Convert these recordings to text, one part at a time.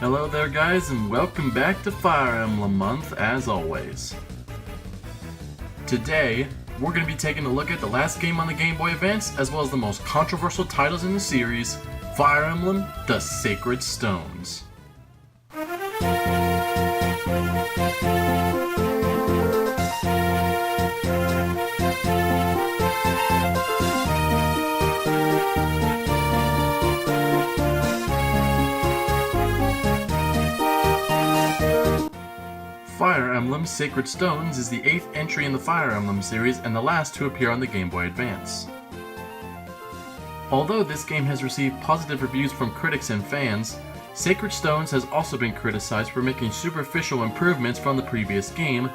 Hello there guys, and welcome back to Fire Emblem Month as always. Today, we're going to be taking a look at the last game on the Game Boy Advance, as well as the most controversial titles in the series, Fire Emblem, the Sacred Stones. Fire Emblem Sacred Stones is the 8th entry in the Fire Emblem series and the last to appear on the Game Boy Advance. Although this game has received positive reviews from critics and fans, Sacred Stones has also been criticized for making superficial improvements from the previous game,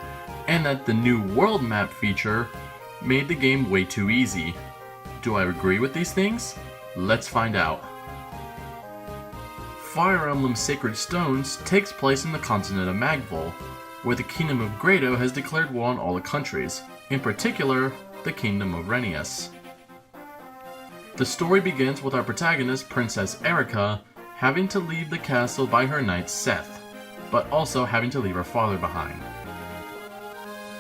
and that the new world map feature made the game way too easy. Do I agree with these things? Let's find out. Fire Emblem Sacred Stones takes place in the continent of Magville, where the Kingdom of Grado has declared war on all the countries, in particular, the Kingdom of Renius. The story begins with our protagonist, Princess Erica, having to leave the castle by her knight Seth, but also having to leave her father behind.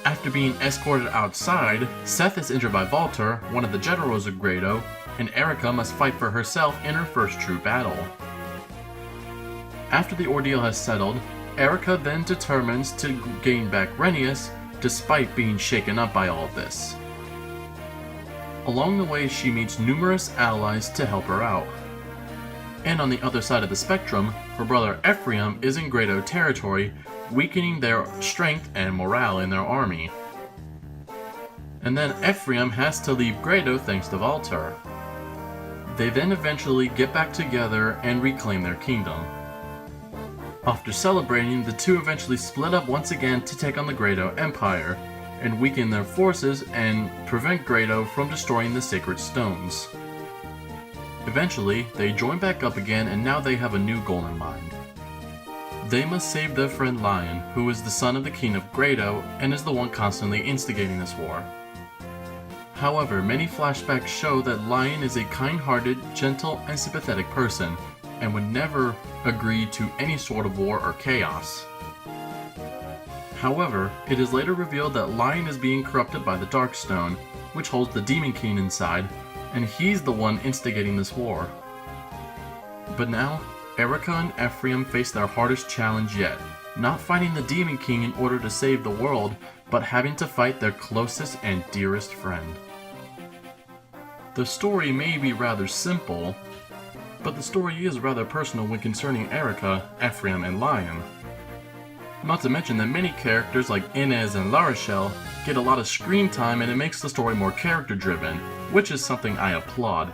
After being escorted outside, Seth is injured by Valter, one of the generals of Grado, and Erica must fight for herself in her first true battle. After the ordeal has settled, Erica then determines to gain back Renius, despite being shaken up by all of this. Along the way, she meets numerous allies to help her out. And on the other side of the spectrum, her brother Ephraim is in Grado territory, weakening their strength and morale in their army. And then Ephraim has to leave Grado thanks to Valter. They then eventually get back together and reclaim their kingdom. After celebrating, the two eventually split up once again to take on the Grado Empire, and weaken their forces and prevent Grado from destroying the Sacred Stones. Eventually, they join back up again, and now they have a new goal in mind. They must save their friend Lion, who is the son of the King of Grado and is the one constantly instigating this war. However, many flashbacks show that Lion is a kind-hearted, gentle, and sympathetic person, and would never agree to any sort of war or chaos. However, it is later revealed that Lion is being corrupted by the Darkstone, which holds the Demon King inside, and he's the one instigating this war. But now, Erica and Ephraim face their hardest challenge yet, not fighting the Demon King in order to save the world, but having to fight their closest and dearest friend. The story may be rather simple, but the story is rather personal when concerning Erica, Ephraim, and Lion. Not to mention that many characters like Inez and Larachelle get a lot of screen time, and it makes the story more character-driven, which is something I applaud.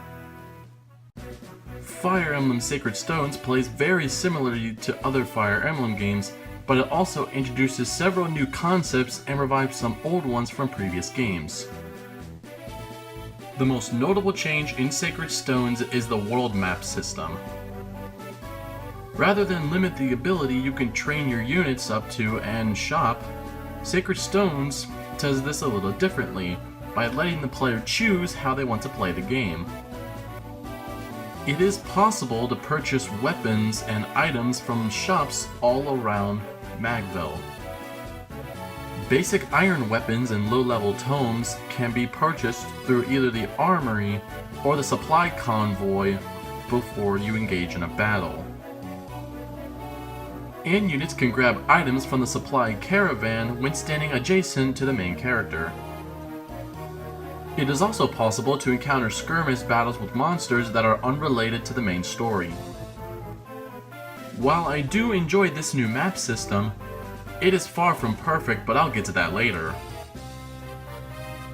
Fire Emblem Sacred Stones plays very similarly to other Fire Emblem games, but it also introduces several new concepts and revives some old ones from previous games. The most notable change in Sacred Stones is the world map system. Rather than limit the ability you can train your units up to and shop, Sacred Stones does this a little differently by letting the player choose how they want to play the game. It is possible to purchase weapons and items from shops all around Magville. Basic iron weapons and low-level tomes can be purchased through either the armory or the supply convoy before you engage in a battle. And units can grab items from the supply caravan when standing adjacent to the main character. It is also possible to encounter skirmish battles with monsters that are unrelated to the main story. While I do enjoy this new map system, it is far from perfect, but I'll get to that later.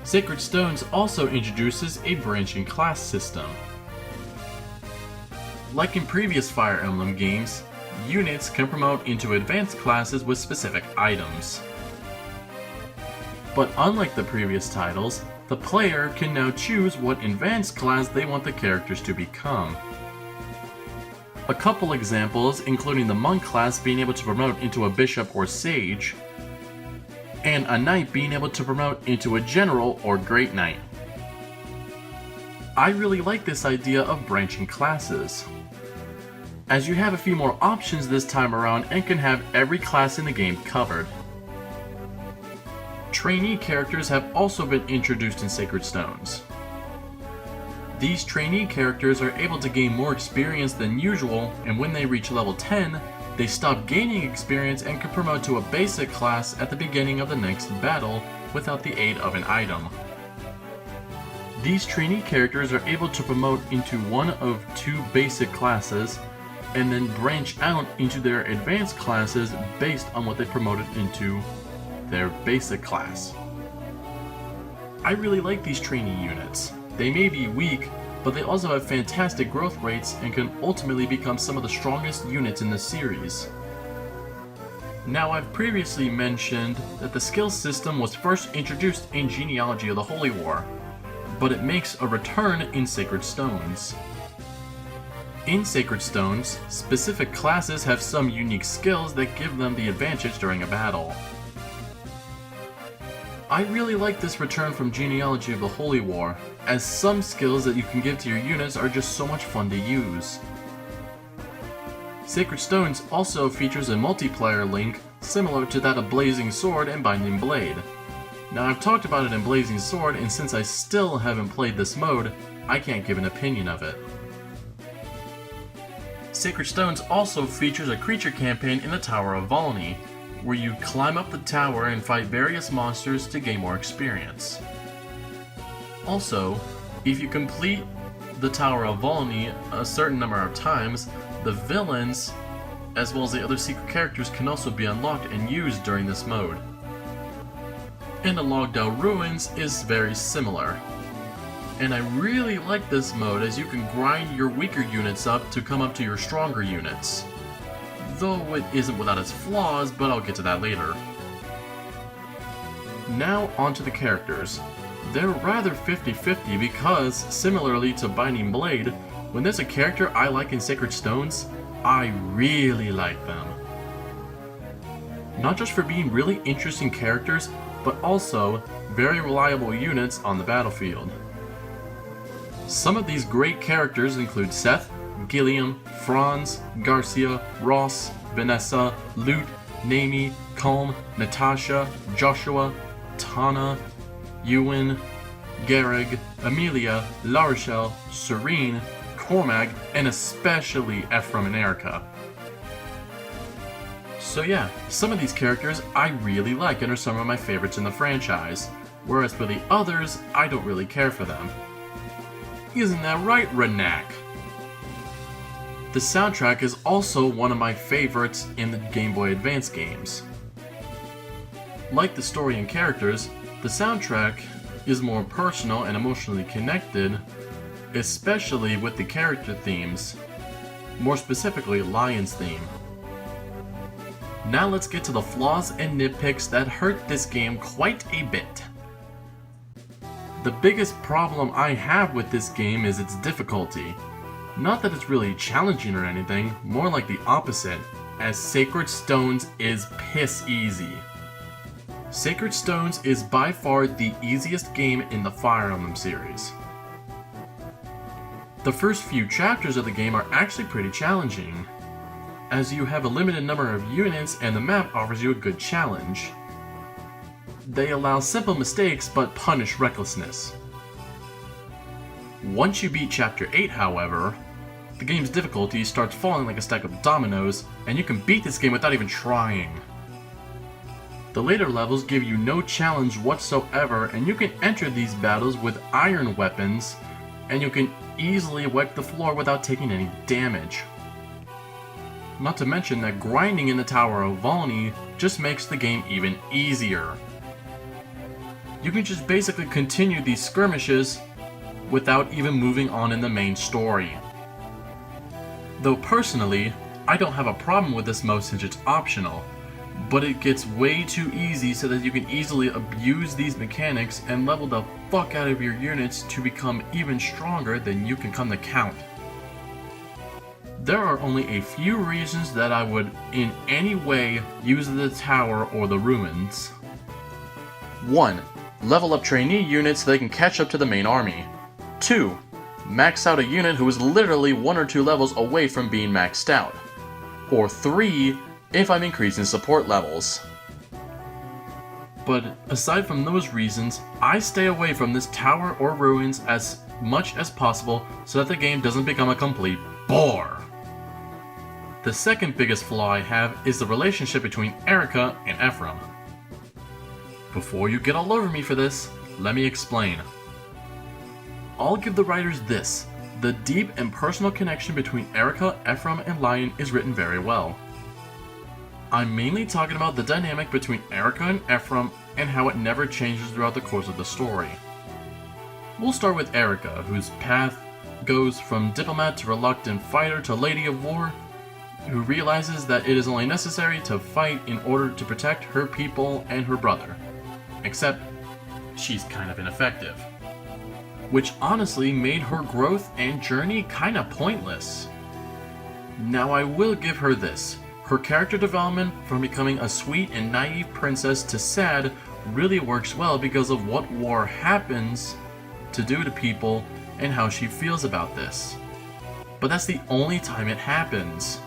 Sacred Stones also introduces a branching class system. Like in previous Fire Emblem games, units can promote into advanced classes with specific items. But unlike the previous titles, the player can now choose what advanced class they want the characters to become. A couple examples, including the monk class being able to promote into a bishop or sage, and a knight being able to promote into a general or great knight. I really like this idea of branching classes. as you have a few more options this time around and can have every class in the game covered. Trainee characters have also been introduced in Sacred Stones. These trainee characters are able to gain more experience than usual, and when they reach level 10, they stop gaining experience and can promote to a basic class at the beginning of the next battle without the aid of an item. These trainee characters are able to promote into one of two basic classes, and then branch out into their advanced classes based on what they promoted into their basic class. I really like these trainee units. They may be weak, but they also have fantastic growth rates and can ultimately become some of the strongest units in the series. Now, I've previously mentioned that the skill system was first introduced in Genealogy of the Holy War, but it makes a return in Sacred Stones. In Sacred Stones, specific classes have some unique skills that give them the advantage during a battle. I really like this return from Genealogy of the Holy War, as some skills that you can give to your units are just so much fun to use. Sacred Stones also features a multiplayer link similar to that of Blazing Sword and Binding Blade. Now, I've talked about it in Blazing Sword, and since I still haven't played this mode, I can't give an opinion of it. Sacred Stones also features a creature campaign in the Tower of Volney, where you climb up the tower and fight various monsters to gain more experience. Also, if you complete the Tower of Volney a certain number of times, the villains, as well as the other secret characters, can also be unlocked and used during this mode. And the Logdell Ruins is very similar. And I really like this mode, as you can grind your weaker units up to come up to your stronger units. Though it isn't without its flaws, but I'll get to that later. Now onto the characters. They're rather 50-50 because, similarly to Binding Blade, when there's a character I like in Sacred Stones, I really like them. Not just for being really interesting characters, but also very reliable units on the battlefield. Some of these great characters include Seth, Gilliam, Franz, Garcia, Ross, Vanessa, Lute, Naomi, Colm, Natasha, Joshua, Tana, Ewan, Garrig, Amelia, La Rochelle, Serene, Cormag, and especially Ephraim and Erica. So yeah, some of these characters I really like and are some of my favorites in the franchise, whereas for the others, I don't really care for them. Isn't that right, Renak? The soundtrack is also one of my favorites in the Game Boy Advance games. Like the story and characters, the soundtrack is more personal and emotionally connected, especially with the character themes, more specifically Lion's theme. Now let's get to the flaws and nitpicks that hurt this game quite a bit. The biggest problem I have with this game is its difficulty. Not that it's really challenging or anything, more like the opposite, as Sacred Stones is piss easy. Sacred Stones is by far the easiest game in the Fire Emblem series. The first few chapters of the game are actually pretty challenging, as you have a limited number of units and the map offers you a good challenge. They allow simple mistakes but punish recklessness. Once you beat Chapter 8, however, the game's difficulty starts falling like a stack of dominoes, and you can beat this game without even trying. The later levels give you no challenge whatsoever, and you can enter these battles with iron weapons, and you can easily wipe the floor without taking any damage. Not to mention that grinding in the Tower of Volney just makes the game even easier. You can just basically continue these skirmishes without even moving on in the main story. Though personally, I don't have a problem with this mode since it's optional, but it gets way too easy so that you can easily abuse these mechanics and level the fuck out of your units to become even stronger than you can come to count. There are only a few reasons that I would in any way use the tower or the ruins. 1. Level up trainee units so they can catch up to the main army. 2. max out a unit who is literally 1 or 2 levels away from being maxed out. Or 3 if I'm increasing support levels. But aside from those reasons, I stay away from this tower or ruins as much as possible so that the game doesn't become a complete bore. The second biggest flaw I have is the relationship between Erica and Ephraim. Before you get all over me for this, let me explain. I'll give the writers this: the deep and personal connection between Erica, Ephraim, and Lion is written very well. I'm mainly talking about the dynamic between Erica and Ephraim and how it never changes throughout the course of the story. We'll start with Erica, whose path goes from diplomat to reluctant fighter to lady of war, who realizes that it is only necessary to fight in order to protect her people and her brother. Except, she's kind of ineffective. Which honestly made her growth and journey kinda pointless. Now I will give her this: her character development from becoming a sweet and naive princess to sad really works well because of what war happens to do to people and how she feels about this. But that's the only time it happens.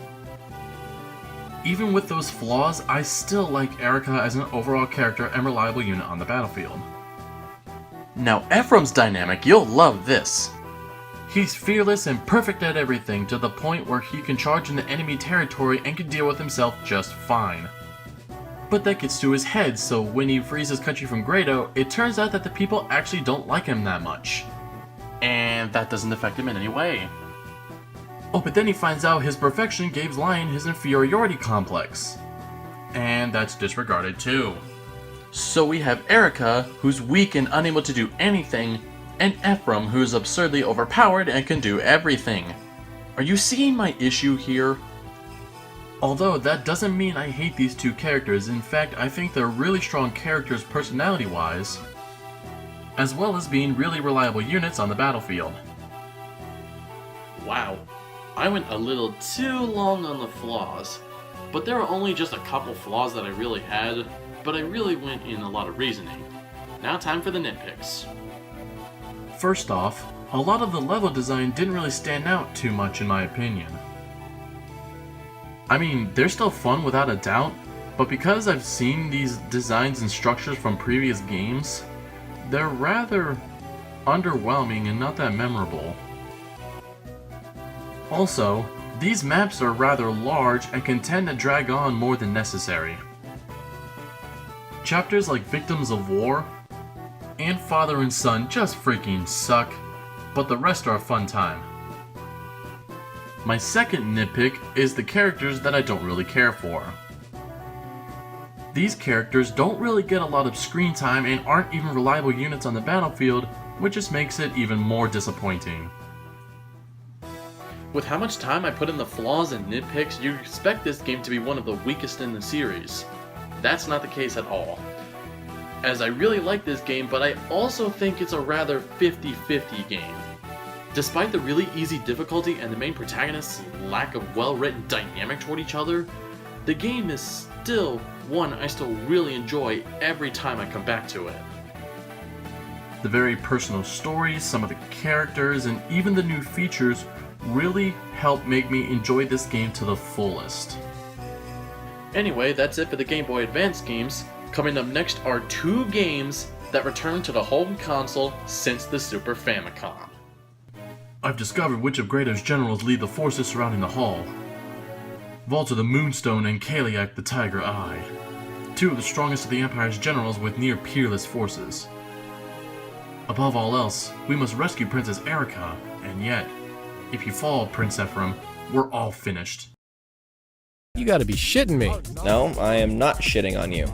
Even with those flaws, I still like Erica as an overall character and reliable unit on the battlefield. Now Ephraim's dynamic, you'll love this. He's fearless and perfect at everything to the point where he can charge into enemy territory and can deal with himself just fine. But that gets to his head, so when he frees his country from Grado, it turns out that the people actually don't like him that much. And that doesn't affect him in any way. Oh, but then he finds out his perfection gave Lion his inferiority complex. And that's disregarded too. So we have Erica, who's weak and unable to do anything, and Ephraim, who's absurdly overpowered and can do everything. Are you seeing my issue here? Although that doesn't mean I hate these two characters. In fact, I think they're really strong characters personality-wise, as well as being really reliable units on the battlefield. Wow, I went a little too long on the flaws, but there are only just a couple flaws that I really had, but I really went in a lot of reasoning. Now time for the nitpicks. First off, a lot of the level design didn't really stand out too much in my opinion. I mean, they're still fun without a doubt, but because I've seen these designs and structures from previous games, they're rather underwhelming and not that memorable. Also, these maps are rather large and can tend to drag on more than necessary. Chapters like Victims of War and Father and Son just freaking suck, but the rest are a fun time. My second nitpick is the characters that I don't really care for. These characters don't really get a lot of screen time and aren't even reliable units on the battlefield, which just makes it even more disappointing. With how much time I put in the flaws and nitpicks, you'd expect this game to be one of the weakest in the series. That's not the case at all, as I really like this game, but I also think it's a rather 50-50 game. Despite the really easy difficulty and the main protagonist's lack of well-written dynamic toward each other, the game is still one I still really enjoy every time I come back to it. The very personal stories, some of the characters, and even the new features really help make me enjoy this game to the fullest. Anyway, that's it for the Game Boy Advance games. Coming up next are 2 games that return to the home console since the Super Famicom. I've discovered which of Grado's generals lead the forces surrounding the hall. Volta the Moonstone and Kaliak the Tiger Eye. 2 of the strongest of the Empire's generals with near peerless forces. Above all else, we must rescue Princess Erica, and yet, if you fall, Prince Ephraim, we're all finished. You gotta be shitting me. No, I am not shitting on you.